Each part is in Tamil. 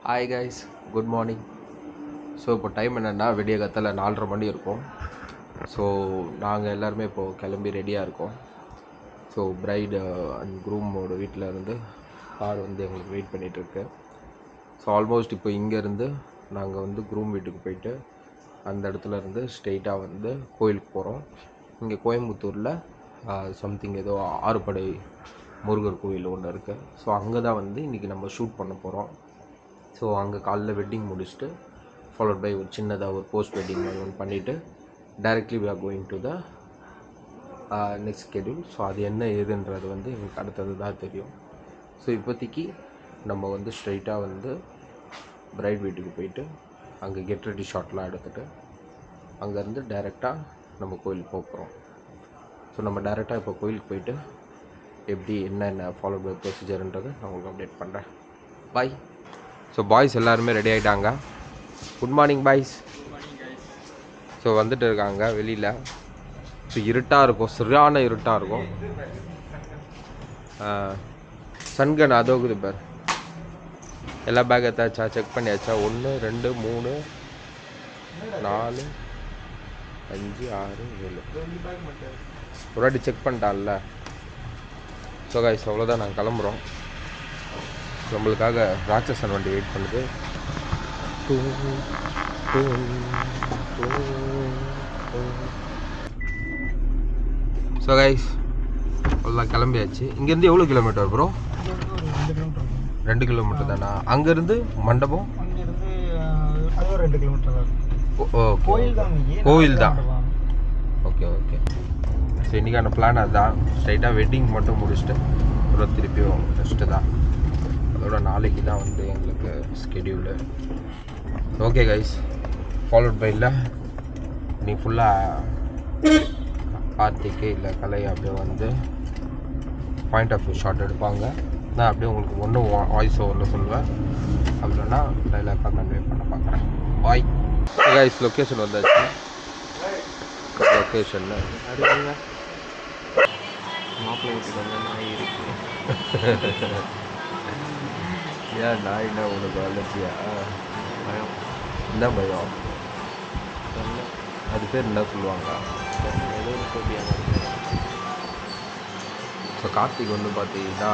Hi guys, good morning. So இப்போ டைம் என்னென்னா விடிய கத்தில் 4:30 மணி இருக்கும். ஸோ நாங்கள் எல்லாருமே இப்போது கிளம்பி ரெடியாக இருக்கோம். ஸோ பிரைடு அண்ட் க்ரூமோட வீட்டில் இருந்து கார் வந்து எங்களுக்கு வெயிட் பண்ணிகிட்ருக்கு. ஸோ ஆல்மோஸ்ட் இப்போ இங்கேருந்து நாங்கள் வந்து க்ரூம் வீட்டுக்கு போயிட்டு அந்த இடத்துல இருந்து ஸ்ட்ரெயிட்டாக வந்து கோயிலுக்கு போகிறோம். இங்கே கோயம்புத்தூரில் சம்திங் ஏதோ ஆறுபடை முருகர் கோயில் ஒன்று இருக்குது. ஸோ அங்கே தான் வந்து இன்றைக்கி நம்ம ஷூட் பண்ண போகிறோம். ஸோ அங்கே காலைல வெட்டிங் முடிச்சுட்டு ஃபாலோட் பை ஒரு சின்னதாக ஒரு போஸ்ட் வெட்டிங் மாதிரி ஒன்று பண்ணிவிட்டு directly we are going to the next schedule. So அது என்ன ஏதுன்றது வந்து எங்களுக்கு அடுத்தது தான் தெரியும். ஸோ இப்போதைக்கு நம்ம வந்து ஸ்ட்ரைட்டாக வந்து பிரைட் வீட்டுக்கு போயிட்டு அங்கே கெட் ரெடி ஷாட்லாம் எடுத்துகிட்டு அங்கேருந்து டைரெக்டாக நம்ம கோயிலுக்கு போக போகிறோம். ஸோ நம்ம டைரெக்டாக இப்போ கோயிலுக்கு போயிட்டு எப்படி என்னென்ன ஃபாலோ பை ப்ரொசீஜர்ன்றது நான் உங்களுக்கு அப்டேட் பண்ணுறேன். பாய். ஸோ பாய்ஸ் எல்லாருமே ரெடி ஆகிட்டாங்க. Good morning boys. ஸோ வந்துட்டு இருக்காங்க வெளியில். ஸோ இருட்டாக இருக்கும், சரியான இருட்டாக இருக்கும். சன்கன் அதோகுது பேர். எல்லா பேக் எத்தாச்சா, செக் பண்ணியாச்சா? 1 2 3 4 5 6 7 ஒரு வாட்டி செக் பண்ணிட்டான்ல. ஸோ கைஸ் அவ்வளோதான், நாங்கள் கிளம்புறோம். நம்மளுக்காக ராட்சசன் வண்டி வெயிட் பண்ணுது. ஸோ கைஸ் அவ்வளோதான், கிளம்பியாச்சு. இங்கேருந்து எவ்வளோ கிலோமீட்டர் ப்ரோ? 2 கிலோமீட்டர் தானா? அங்கேருந்து மண்டபம் 2 கிலோமீட்டர். கோவில் தான். Okay okay. ஸோ இன்றைக்கான பிளான் அதுதான். ஸ்ட்ரைட்டாக வெட்டிங் மட்டும் முடிச்சுட்டு அப்புறம் திருப்பியும் ரெஸ்ட்டு தான். அதோட நாளைக்கு தான் வந்து எங்களுக்கு schedule. Okay guys, followed by இல்லை நீ ஃபுல்லாக கார்த்திக்கு இல்லை கலை அப்படியே வந்து பாயிண்ட் ஆஃப் வியூ ஷாட் எடுப்பாங்க. நான் அப்படியே உங்களுக்கு ஒன்று வாய்ஸ் ஓவரில் சொல்லுவேன், அப்படின்னா டைலாக்காக கன்வே பண்ண பார்க்குறேன். Bye guys. லொக்கேஷன் வந்தாச்சு. லொக்கேஷனில் மாப்பிள்ளை வீட்டுக்கு வந்து நாய் இருக்கு. ஏன் நாய்னா உனக்கு அலர்ஜியா? பயம். என்ன பயம்? அது பேர் என்ன சொல்லுவாங்க? ஏதோ ஒரு ஃபோபியா. ஸோ கார்த்திக் வந்து பார்த்தீங்கன்னா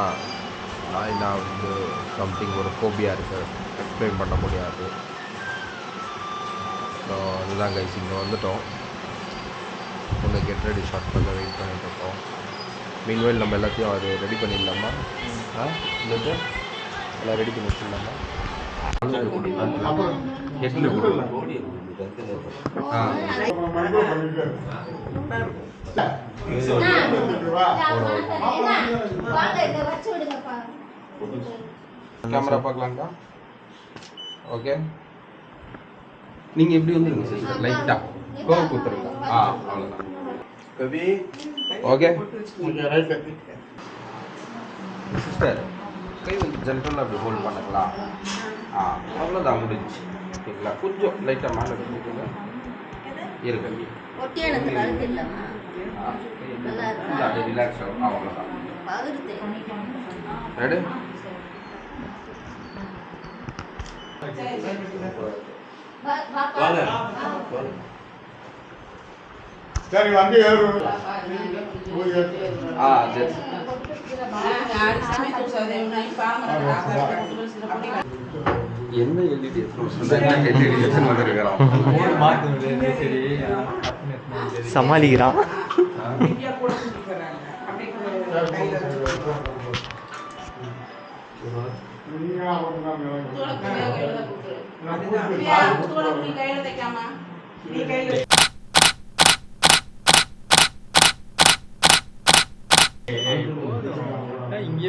நாய்னா வந்து சம்திங் ஒரு ஃபோபியா இருக்குது, எக்ஸ்பிளைன் பண்ண முடியாது. ஸோ அதுதான் கைஸ், இங்கே வந்துட்டோம். ஒன்று கெட் ரெடி ஷாட் பண்ண வெயிட் பண்ணிட்டு இருக்கோம். மீன்வேல் நம்ம எல்லாத்தையும் அது ரெடி பண்ணிடலாமா? இல்லது எல்லாம் ரெடி பண்ணி வச்சிடலாமா? ஹெட்டில் கேமரா பார்க்கலாங்களா? ஓகே, நீங்கள் எப்படி வந்துருங்க சிஸ்டர், லைட்டாக கோவம் கொடுத்துருங்க. அவ்வளோதான். ஓகே சிஸ்டர், கை வந்து ஜென்ரலாக அப்படி ஹோல்ட் பண்ணுங்களா? அவ்வளோதான், முடிஞ்சு. ஓகேங்களா? கொஞ்சம் லைட்டாக மேலே கொடுத்துருங்க. இருக்கு ரிலாக்ஸ் ஆகும். அவ்வளோதான். ரெடி? சரி, வண்டி ஏறும். என்ன எல்இடி சமாளிக்கிறான்.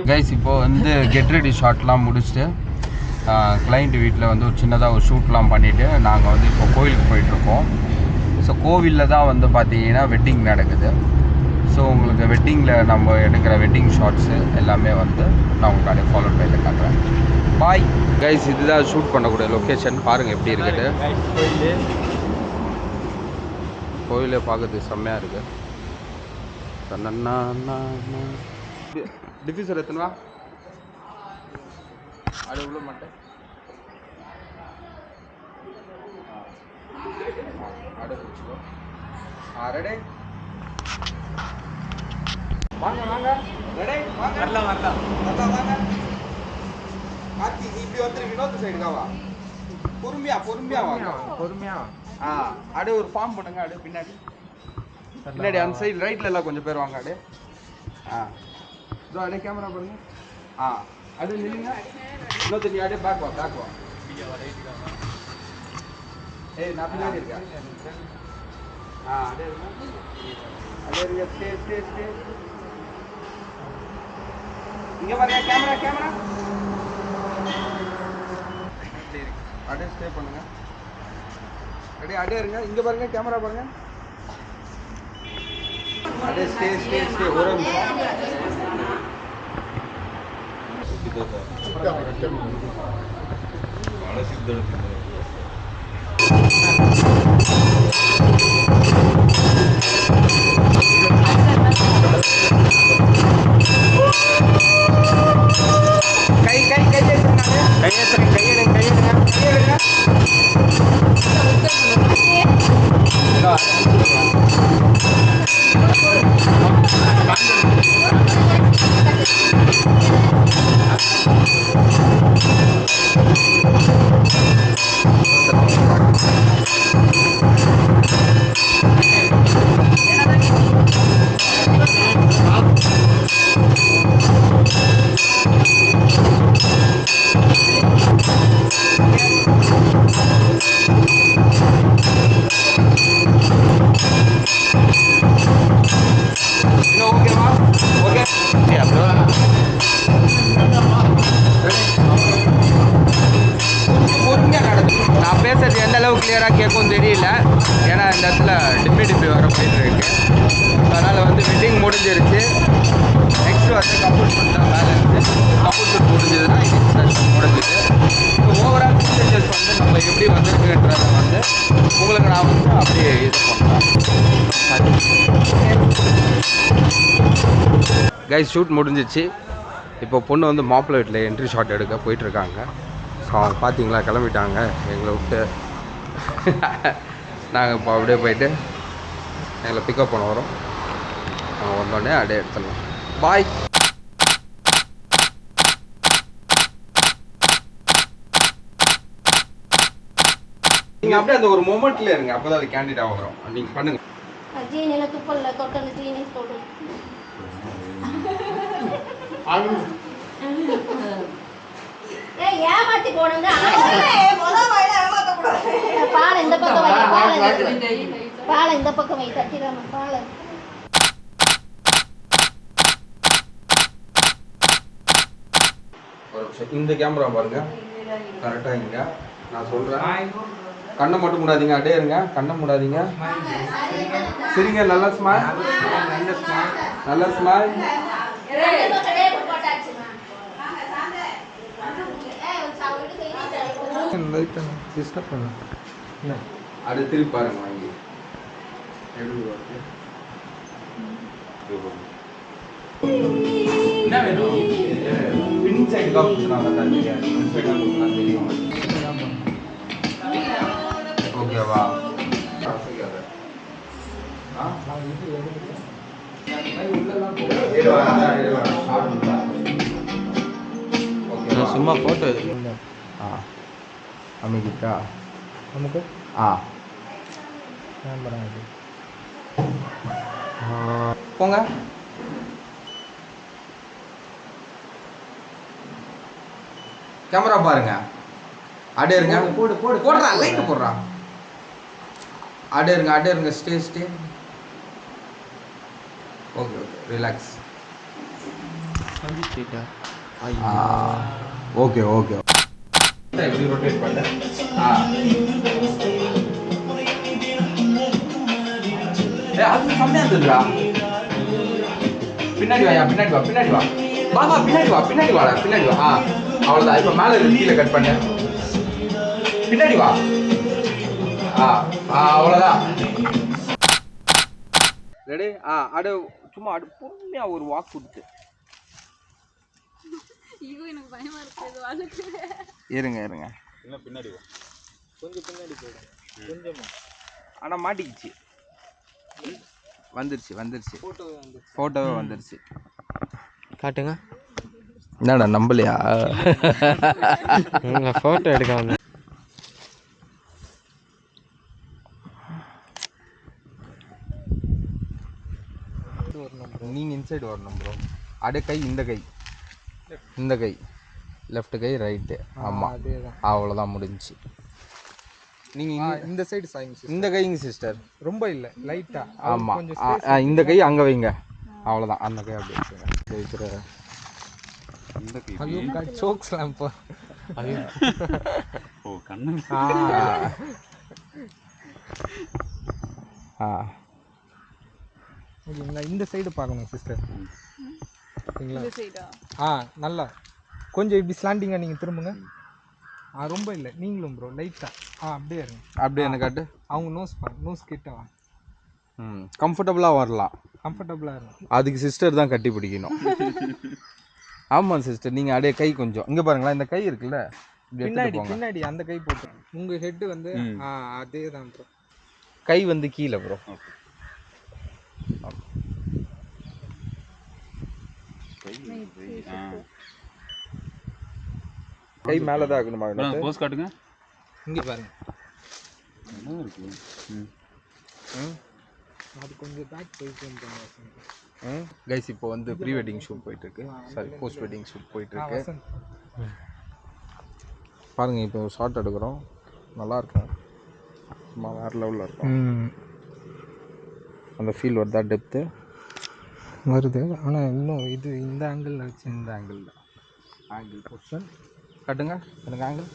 கைஸ் இப்போது வந்து கெட் ரெடி ஷாட்லாம் முடிச்சுட்டு கிளைண்ட் வீட்டில் வந்து ஒரு சின்னதாக ஒரு ஷூட்லாம் பண்ணிவிட்டு நாங்கள் வந்து இப்போ கோவிலுக்கு போயிட்டுருக்கோம். ஸோ கோவிலில் தான் வந்து பார்த்தீங்கன்னா வெட்டிங் நடக்குது. ஸோ உங்களுக்கு வெட்டிங்கில் நம்ம எடுக்கிற வெட்டிங் ஷாட்ஸு எல்லாமே வந்து நான் உங்களுக்கு அப்படியே ஃபாலோ பண்ணி காட்டுறேன். Bye guys. இதுதான் ஷூட் பண்ணக்கூடிய லொக்கேஷன். பாருங்கள் எப்படி இருக்குது. கோவிலே பார்க்கறதுக்கு செம்மையாக இருக்குது. டிஃப்யூசர் எத்தனை வா? அது உள்ள மாட்டேன். அப்படியே வச்சுக்கோ. ரெடி? வாங்க வாங்க. ரெடி? வாங்க. வரலாம் வரலாம். வரலாம் வாங்க. கார்த்தி நீ இப்படி வந்துரு, வினோத் சைடுக்கா வா. பொறுமையா பொறுமையா வாங்க. பொறுமையா. அப்படியே ஒரு ஃபார்ம் பண்ணுங்க. அப்படியே பின்னாடி பின்னாடி அந்த சைடு ரைட்ல எல்லாம் கொஞ்சம் பேர் வாங்க. அப்படியே இதோ அப்படியே கேமரா பாருங்க. அப்படியே நில்லுங்க. இன்னொரு நீ அப்படியே பேக் வா, பேக் வா. ஏய் நான் பின்னாடி இருக்கேன். அப்படியே இருங்க. அப்படியே இருங்க. Stay stay stay. இங்க பாருங்க, கேமரா கேமரா. அப்படியே ஸ்டே பண்ணுங்க. அப்படியே இருங்க. இங்க பாருங்க, கேமரா பாருங்க. அப்படியே ஸ்டே ஸ்டே ஸ்டே. ஒரு நிமிஷம். கை கை கை எடுங்க. கையெடுங்க கையெடுங்க கையெடுங்க கையெடுங்க. ஓகேவா? ஓகே அப்புறம் பொறுமையாக நடக்கும். நான் பேசுறது எந்த அளவுக்கு கிளியராக கேட்கும் தெரியல. ஏன்னா இந்த இடத்துல டிப்பி வர போயிட்டு இருக்கு. அதனால் வந்து வெட்டிங் முடிஞ்சிருச்சு. நெக்ஸ்ட் வந்து கப்பல் ஷூட் தான் பேலன்ஸு. கப்பல் ஷூட் முடிஞ்சதுன்னா இது முடிஞ்சுது. ஸோ ஓவரால் ஃபுட்டேஜஸ் வந்து நம்ம எப்படி வந்திருக்குன்றதை வந்து உங்களுக்கு நான் வந்து அப்படியே இது பண்ணுறேன். கைஸ் ஷூட் முடிஞ்சிச்சு. இப்போ பொண்ணு வந்து மாப்பிள்ளை வீட்டில் என்ட்ரி ஷாட் எடுக்க போயிட்டுருக்காங்க. ஸோ அவங்க பார்த்தீங்களா கிளம்பிட்டாங்க எங்களை விட்டு. நாங்கள் இப்போ அப்படியே போயிட்டு எங்களை பிக்கப் பண்ண வரோம். நாங்கள் வந்தோடனே அப்படியே எடுத்துடலாம். பாய். நீங்கள் அப்படியே அந்த ஒரு மொமெண்ட்ல இருங்க. அப்போ தான் அது கேண்டிடாக வரும். நீங்கள் பண்ணுங்க. ஜீனியில் துப்பல்ல தொட்டல் ஜீனி போட்டு ஏமாத்தி போடுங்க. பாலை இந்த பக்கம் வை. பாலை இந்த பக்கம் வை. தட்டிடாம பாலை. இந்த கேமரா பாருங்க கரெக்டாக இங்க நான் சொல்கிறேன். கண்ணை மட்டும் மூடாதீங்க. அப்படியே இருங்க. கண்ணை மூடாதீங்க. சரிங்க. நல்லா ஸ்மைல். நல்லா ஸ்மைல். டிஸ்டர்ப் பண்ண அது திருப்பி பாருங்க. வாங்கி என்ன வேணும்? பின் சைடு காப்பிச்சுனால தான் தெரியும். ஓகேவா? சும்மா போட்டோ அமைக்கிட்டா நமக்கு போங்க. கேமரா பாருங்க. அப்படியே இருங்க. போடுறா லைட் போடுறா. அப்படியே இருங்க. Stay stay. Okay okay relax. Okay okay. இப்படி ரொட்டேட் பண்ணு. அது கம்மியாக இருந்ததுடா. பின்னாடி வா. பின்னாடி வா. பின்னாடி வா. அவ்வளோதான். இப்போ மேலே கீழே கட் பண்ணு. பின்னாடி வா. அவ்வளோதான். ரெடி? அடு சும்மா பொறுமையாக ஒரு வாக் கொடுத்து இருங்க. பின்னாடி வா. கொஞ்சம் பின்னாடி போயிடும். கொஞ்சமா ஆனால் மாட்டிக்கிச்சு. வந்துருச்சு ஃபோட்டோவே வந்துருச்சு. காட்டுங்க. என்னடா நம்பலையா? ஃபோட்டோ எடுக்க வந்து நீங்கள் இன்சைடு வரணும் ப்ரோ. அப்படியே கை இந்த கை லெஃப்ட் கை ரைட்டு. ஆமாம், அவ்வளோதான் முடிஞ்சிச்சு. நீங்கள் இந்த சைடு சாய்ங்க. இந்த கைங்க சிஸ்டர். ரொம்ப இல்லை, லைட்டா. ஆமாம், இந்த கை அங்கே வைங்க. அவ்வளோதான், அந்த கை அப்படி வச்சுங்க. வைக்கிற இந்த கை. ஐயோ சோக்ஸ்லாம் இப்போ. ஐயோ ஓ கண்ணு. ஓகேங்களா, இந்த சைடு பார்க்கணும் சிஸ்டர். ஓகேங்களா? இந்த சைடா? நல்லா கொஞ்சம் இப்படி ஸ்லாண்டிங்காக நீங்கள் திரும்புங்க. ரொம்ப இல்லை, நீங்களும் ப்ரோ லைட்டா. அப்படியே இருங்க. அப்படியே என்ன காட்டு. அவங்க நோஸ் கிட்ட வா. கம்ஃபர்டபுளாக வரலாம். கம்ஃபர்டபுளாக இருக்கும். அதுக்கு சிஸ்டர் தான் கட்டி பிடிக்கணும். ஆமாம் சிஸ்டர், நீங்கள் அப்படியே கை கொஞ்சம் இங்கே பாருங்களா, இந்த கை இருக்குல்ல, பின்னாடி அந்த கை போட்டு உங்கள் ஹெட்டு வந்து அதே தான் ப்ரோ. கை வந்து கீழே ப்ரோ. கை மேலே தான் இருக்கணுமா? போஸ் காட்டுங்க. இங்கே பாருங்க. என்ன இருக்கு? அது கொஞ்சம் பேக் போயிட்டு கைஸ் இப்போ வந்து ப்ரீ வெட்டிங் ஷூட் போயிட்டுருக்கு. சாரி, போஸ்ட் வெட்டிங் ஷூட் போயிட்டுருக்கு. பாருங்கள், இப்போ ஷார்ட் எடுக்கிறோம். நல்லாயிருக்கும், சும்மா வேறு லெவலில் இருக்கும். அந்த ஃபீல் வருதா? டெப்த்து வருது. ஆனால் இன்னும் இது இந்த ஆங்கிளில் வச்சு, இந்த ஆங்கிளில் ஆங்கிள் பொசிஷன் கட்டுங்க. எனக்கு ஆங்கிள்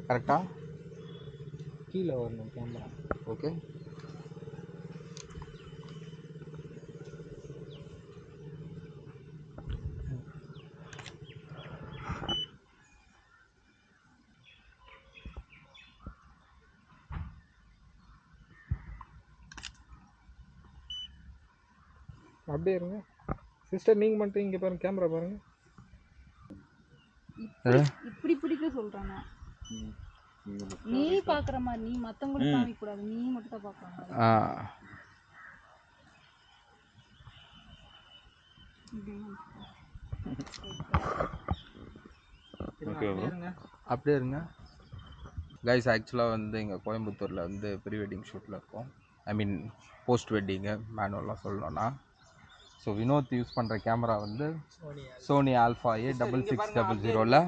கரெக்டாக கீழே வரணும் கேமரா. ஓகே. அப்படியே இருங்க சிஸ்டர். நீங்கள் மட்டும் இங்கே பாருங்க, கேமரா பாருங்க. இப்படி பிடிக்க சொல்றானே. நீ பாக்குற மாதிரி, நீ மத்தவங்களுக்கு காமிக்க கூடாது, நீ மட்டும் தான் பார்க்கணும். அப்படியே இருங்க கைஸ். ஆக்சுவலாக வந்து இங்கே கோயம்புத்தூரில் வந்து ப்ரீ வெட்டிங் ஷூட்டில் இருக்கோம். ஐ மீன் போஸ்ட் வெட்டிங்கு மேனுவலாக சொல்லணும்னா. ஸோ வினோத் யூஸ் பண்ணுற கேமரா வந்து Sony Alpha A6600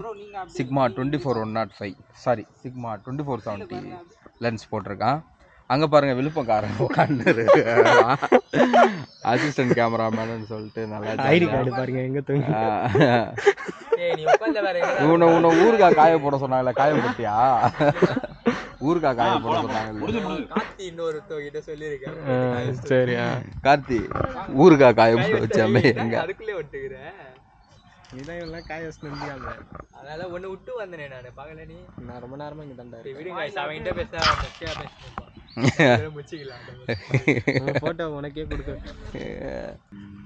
Sigma 24-105 sorry Sigma 2470 lens போட்டிருக்கான். அங்கே பாருங்கள், விழுப்பக்காரன் உட்காந்து அசிஸ்டன்ட் கேமராமேனு சொல்லிட்டு நல்லா ஐடி கார்டு பாருங்க எங்கே தூங்கி. உன்னை ஊருக்கா காய போட சொன்னாங்கல்ல, காய போட்டியா? ஊருக்கா காய போட சொன்னாங்கல்ல. சரியா கார்த்தி ஊருக்கா காய போட வச்சாமே எங்க? அதுக்குள்ளே விட்டுக்கிறேன். இதான் இவெல்லாம் காய வச்சு முடியாத. அதனால ஒன்று விட்டு வந்தேனே நான். பார்க்கல நீ? நான் ரொம்ப நேரமாக இங்கே தாண்டா. விடுங்க, அவன்கிட்ட பேச முக்கியம் பேசணும். முடிச்சிக்கலாம். ஃபோட்டோ உனக்கே கொடுக்க.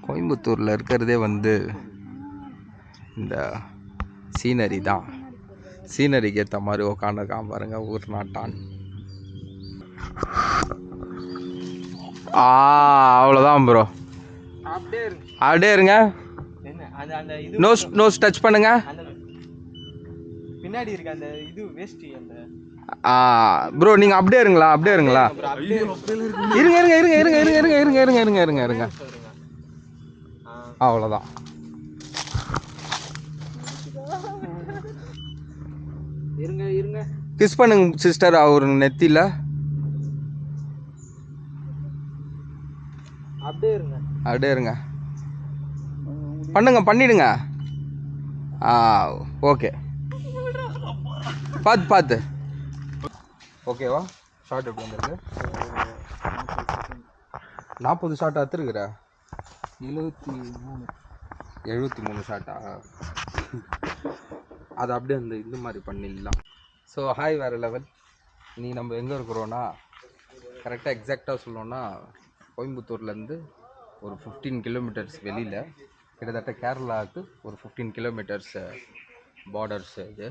கோயம்புத்தூரில் இருக்கிறதே வந்து இந்த சீனரி தான். சீனரிக்கு ஏற்ற மாதிரி உட்காந்துருக்கான் பாருங்க ஊர் நாட்டான். அவ்வளோதான் ப்ரோ. அப்படியே இருங்க. நோஸ் டச் பண்ணுங்க. பின்னாடி இருக்க அந்த இது வேஸ்ட் அந்த ப்ரோ நீங்கள் அப்படியே இருங்களா? இருங்க. அவ்வளோதான். இருங்க கிஸ் பண்ணுங்க சிஸ்டர் அவர் நெத்தியில். அப்படியே இருங்க. பண்ணிடுங்க. ஓகே, பார்த்து ஓகேவா? ஷார்ட் எப்படி வந்துருக்கு? 40 ஷார்ட் அத்துருக்குற. 73 ஷார்ட்டா? அது அப்படியே அந்த இந்த மாதிரி பண்ணிடலாம். ஸோ ஹாய், வேறு லெவல். நீ நம்ம எங்கே இருக்கிறோன்னா, கரெக்டாக எக்ஸாக்டாக சொல்லணுன்னா கோயம்புத்தூர்லேருந்து ஒரு 15 கிலோமீட்டர்ஸ் வெளியில், கிட்டத்தட்ட கேரளாவுக்கு ஒரு 15 கிலோமீட்டர்ஸ் பார்டர்ஸ் இது.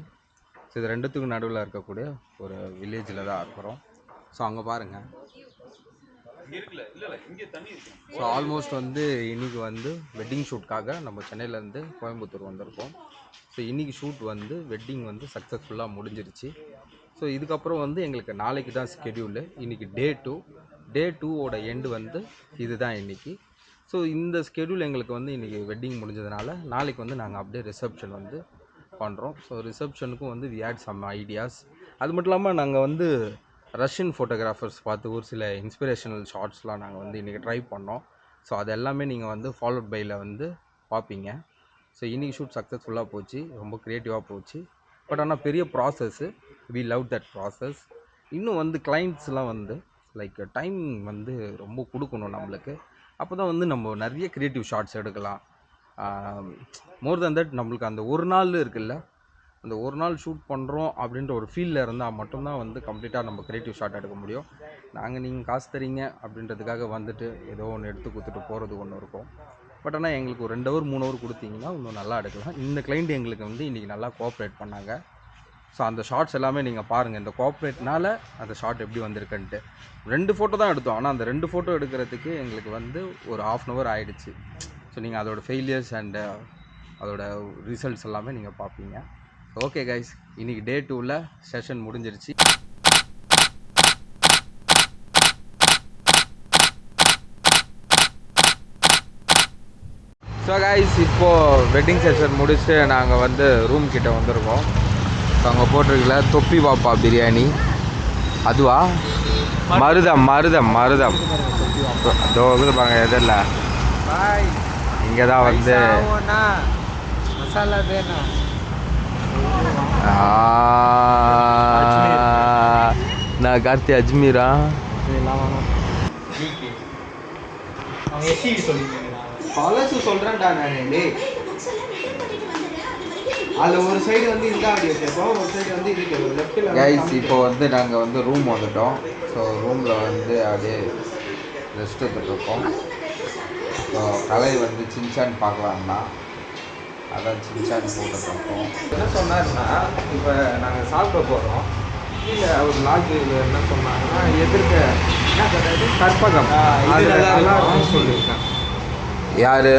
ஸோ இது ரெண்டுத்துக்கும் நடுவில் இருக்கக்கூடிய ஒரு வில்லேஜில் தான் இருக்கிறோம். ஸோ அங்கே பாருங்கள். ஸோ ஆல்மோஸ்ட் வந்து இன்றைக்கி வந்து வெட்டிங் ஷூட்காக நம்ம சென்னையிலேருந்து கோயம்புத்தூர் வந்திருக்கோம். ஸோ இன்றைக்கி ஷூட் வந்து வெட்டிங் வந்து சக்ஸஸ்ஃபுல்லாக முடிஞ்சிருச்சு. ஸோ இதுக்கப்புறம் வந்து எங்களுக்கு நாளைக்கு தான் ஸ்கெடியூலு. இன்றைக்கி டே 2ஓட எண்டு வந்து இதுதான் இன்றைக்கி. ஸோ இந்த ஸ்கெடியூல் எங்களுக்கு வந்து இன்றைக்கி வெட்டிங் முடிஞ்சதுனால நாளைக்கு வந்து நாங்கள் அப்படியே ரிசப்ஷன் வந்து பண்ணுறோம். ஸோ ரிசப்ஷனுக்கும் வந்து வி ஹேட் சம் ஐடியாஸ். அது மட்டும் இல்லாமல் நாங்கள் வந்து ரஷ்யன் ஃபோட்டோகிராஃபர்ஸ் பார்த்து ஒரு சில இன்ஸ்பிரேஷனல் ஷார்ட்ஸ்லாம் நாங்கள் வந்து இன்றைக்கி ட்ரை பண்ணோம். ஸோ அது எல்லாமே நீங்கள் வந்து ஃபாலோட் பையில் வந்து பார்ப்பீங்க. ஸோ இன்றைக்கி ஷூட் சக்ஸஸ்ஃபுல்லாக போச்சு, ரொம்ப க்ரியேட்டிவாக போச்சு. பட் ஆனால் பெரிய process, we love that process. இன்னும் வந்து கிளைண்ட்ஸ்லாம் வந்து லைக் டைம் வந்து ரொம்ப கொடுக்கணும் நம்மளுக்கு. அப்போ தான் வந்து நம்ம நிறைய க்ரியேட்டிவ் ஷார்ட்ஸ் எடுக்கலாம். மோர் தென் தட் நம்மளுக்கு அந்த ஒரு நாள் இருக்குல்ல, அந்த ஒரு நாள் ஷூட் பண்ணுறோம் அப்படின்ற ஒரு ஃபீலில் இருந்தால் மட்டும்தான் வந்து கம்ப்ளீட்டாக நம்ம க்ரியேட்டிவ் ஷாட் எடுக்க முடியும். நீங்கள் காசு தரீங்க அப்படின்றதுக்காக வந்துட்டு ஏதோ ஒன்று எடுத்து கொடுத்துட்டு போகிறது ஒன்று இருக்கும். பட் ஆனால் எங்களுக்கு ஒரு 2 ஹவர் 3 ஹவர் கொடுத்தீங்கன்னா இன்னும் நல்லா எடுக்கலாம். இந்த கிளைண்ட் எங்களுக்கு வந்து இன்றைக்கி நல்லா கோஆப்ரேட் பண்ணாங்க. ஸோ அந்த ஷார்ட்ஸ் எல்லாமே நீங்கள் பாருங்கள், இந்த கோஆப்ரேட்னால அந்த ஷார்ட் எப்படி வந்திருக்குன்ட்டு. 2 ஃபோட்டோ தான் எடுத்தோம், ஆனால் அந்த 2 ஃபோட்டோ எடுக்கிறதுக்கு எங்களுக்கு வந்து ஒரு 1/2 hour ஆகிடுச்சு. ஸோ நீங்கள் அதோடய ஃபெயிலியர்ஸ் அண்டு அதோட ரிசல்ட்ஸ் எல்லாமே நீங்கள் பார்ப்பீங்க. ஓகே கைஸ், இன்றைக்கி டே 2ல் செஷன் முடிஞ்சிருச்சு. ஸோ கைஸ், இப்போது வெட்டிங் செஷன் முடிச்சுட்டு நாங்கள் வந்து ரூம் கிட்டே வந்திருக்கோம். ஸோ அங்கே போட்டிருக்கல தொப்பி பாப்பா பிரியாணி, அதுவா? மருதம் இதோ இது பாருங்க, எதில் இங்கே தான் வந்து மசாலா வேணும். நான் கார்த்தி அஜ்மீரா. பழசு சொல்கிறேன்டா நான். அதில் ஒரு சைடு வந்து இந்த ஆடியோ கேட்போம், ஒரு சைடு வந்து இது கேட்போம். லெஃப்ட்டில் கைஸ் இப்போ வந்து நாங்கள் வந்து ரூம் வந்துட்டோம். ஸோ ரூமில் வந்து அப்படியே ரெஸ்ட் எடுத்துகிட்ருக்கோம். ஸோ கலை வந்து சின்சான் பார்க்கலான்னா அதான் சின்சான் போட்டுட்ருக்கோம். என்ன சொன்னார்னா, இப்போ நாங்கள் சாப்பிட போகிறோம், இல்லை அவர் லாட்ஜில் என்ன சொன்னாங்கன்னா, எதிர்க்க என்ன கிடையாது கற்பகம் நல்லா இருக்கும்னு சொல்லியிருக்கேன். யார்?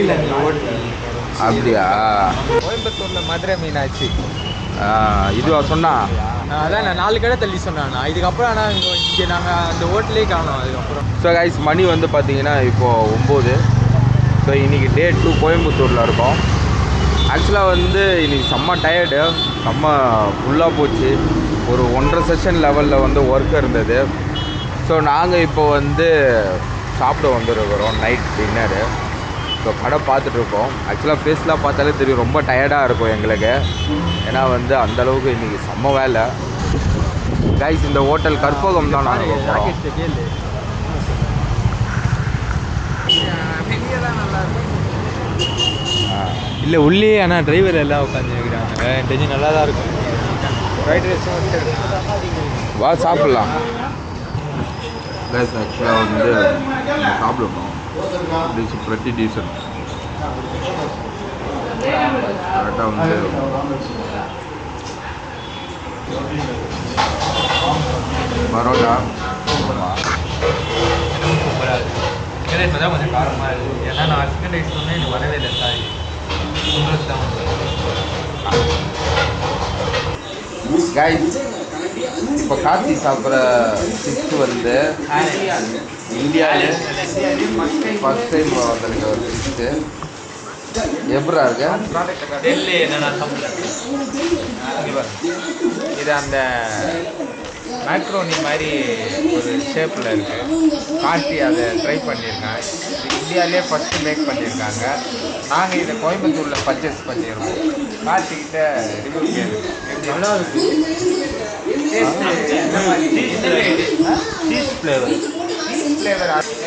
இல்லை ஹோட்டல். அப்படியா? கோயம்புத்தூரில் மதுரை மீனாட்சி இதுவா சொன்னா? அதான் நான் 4 கடை தள்ளி சொன்னாண்ணா. இதுக்கப்புறம் ஆனால் இங்கே நாங்கள் அந்த ஹோட்டலே காணோம். அதுக்கப்புறம் ஸோ கைஸ், மணி வந்து பார்த்தீங்கன்னா இப்போது 9. ஸோ இன்றைக்கி டே 2 கோயம்புத்தூரில் இருக்கோம். ஆக்சுவலாக வந்து இன்றைக்கி செம்ம டயர்டு, செம்ம ஃபுல்லாக போச்சு. ஒரு 1.5 செஷன் லெவலில் வந்து ஒர்க் இருந்தது. ஸோ நாங்கள் இப்போ வந்து சாப்பிட வந்துருக்கிறோம், நைட் டின்னரு. ஸோ கடை பார்த்துட்ருக்கோம். ஆக்சுவலாக ஃபேஸ்லாம் பார்த்தாலே தெரியும் ரொம்ப டயர்டாக இருக்கும் எங்களுக்கு. ஏன்னா வந்து அந்தளவுக்கு இன்றைக்கி செம்ம வேலை. கைஸ், இந்த ஹோட்டல் கற்பகம் தான் நாங்கள் போகிறோம். இல்லை உள்ளே, ஆனால் டிரைவர் எல்லாம் உட்காந்துருக்கிறாங்க. டெஞ்சு நல்லா தான் இருக்கும். ஃப்ரைட் ரைஸும் வா சாப்பிட்லாம். கைஸ், ஆக்சுவலாக வந்து சாப்பிடணும். This is pretty decent. கரெக்டாக வந்து பரோட்டா ஏன்னா இப்போ தான் கொஞ்சம் காரமாக இருக்குது. ஏன்னா நான் சிக்கன் ரைஸ் சொன்னேன், எனக்கு வரவே இல்லை. சாரி, உங்களுக்கு தான் கைஸ், இப்போ கார்த்தி சாப்பிட்ற ஃபிஷ் வந்து இந்தியாவிலே ஃபஸ்ட் டைம் வந்திருக்க ஒரு ஃபிஷ்ஷு. எப்படா இருக்கு? டெல்லி என்னென்ன சாப்பிட்றேன். இது அந்த மேக்ரோனி மாதிரி ஒரு ஷேப்பில் இருக்குது. கார்த்தி அதை ட்ரை பண்ணியிருக்காங்க. இந்தியாவிலே ஃபஸ்ட்டு மேக் பண்ணியிருக்காங்க. நாங்கள் இதை கோயம்புத்தூரில் பர்ச்சேஸ் பண்ணியிருக்கோம். கார்த்திக்கிட்ட ரிவ்யூ கேளுங்க. நல்லா இருக்குது. Cheese flavour.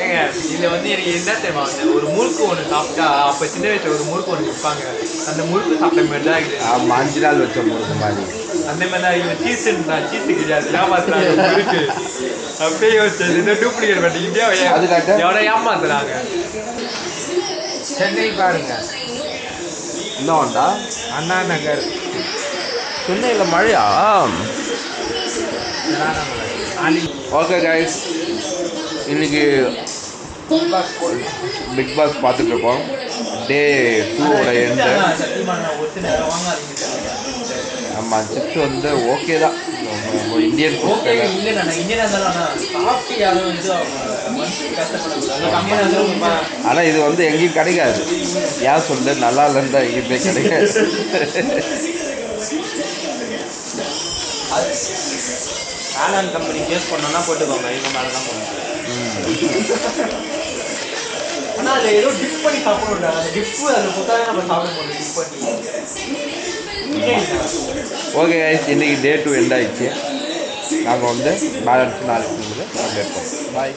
ஏங்க, இதில் வந்து எனக்கு என்ன தெரியுமா, ஒரு முறுக்கு ஒன்று சாப்பிட்டா, அப்போ சின்ன வயசில் ஒரு முறுக்கு ஒன்று விற்பாங்க, அந்த முறுக்கு சாப்பிட்ட மாதிரி தான் இருக்குது. 5 நாள் வச்ச முறுக்கு மாதிரி அந்த மாதிரி தான் இவன் சீஸ் சீஸு கிடையாது, ஏமாத்துறாங்க முறுக்கு. அப்படியே யோசிச்சது இன்னும் டூப்ளிகேட் பண்ணி அதுக்காக எவ்வளோ ஏமாத்துறாங்க. சென்னை பாருங்க, இன்னொண்டா அண்ணா நகர். சென்னையில் மழையா? ஓகே கைஸ், இன்னைக்கு பிக் பாஸ் பார்த்துட்டு இருக்கோம். டே 2ஓட எண்டு. நம்ம சிப்ஸ் வந்து ஓகே தான், இந்தியன் ஆனால் இது வந்து எங்கேயும் கிடைக்காது. ஏன் சொல்லு, நல்லா இல்லைன்னு தான் எங்கேயுமே கிடைக்காது. ஆலான் கம்பெனி கேஸ் பண்ணோன்னா போட்டுக்கோங்க, இவங்க மேலே தான் போகணும். ஆனால் அதில் ஏதோ டிப் பண்ணி சாப்பிடணும், அந்த டிப்பு அதில் போட்டாலே நம்ம சாப்பிட போகணும் டிப் பண்ணி. ஓகே கைஸ், இன்னைக்கு டே 2 எண்ட் ஆயிடுச்சு. நாங்கள் வந்து பேலன்ஸ் நாளைக்கு அப்டேட் பண்ணுறோம். பாய்.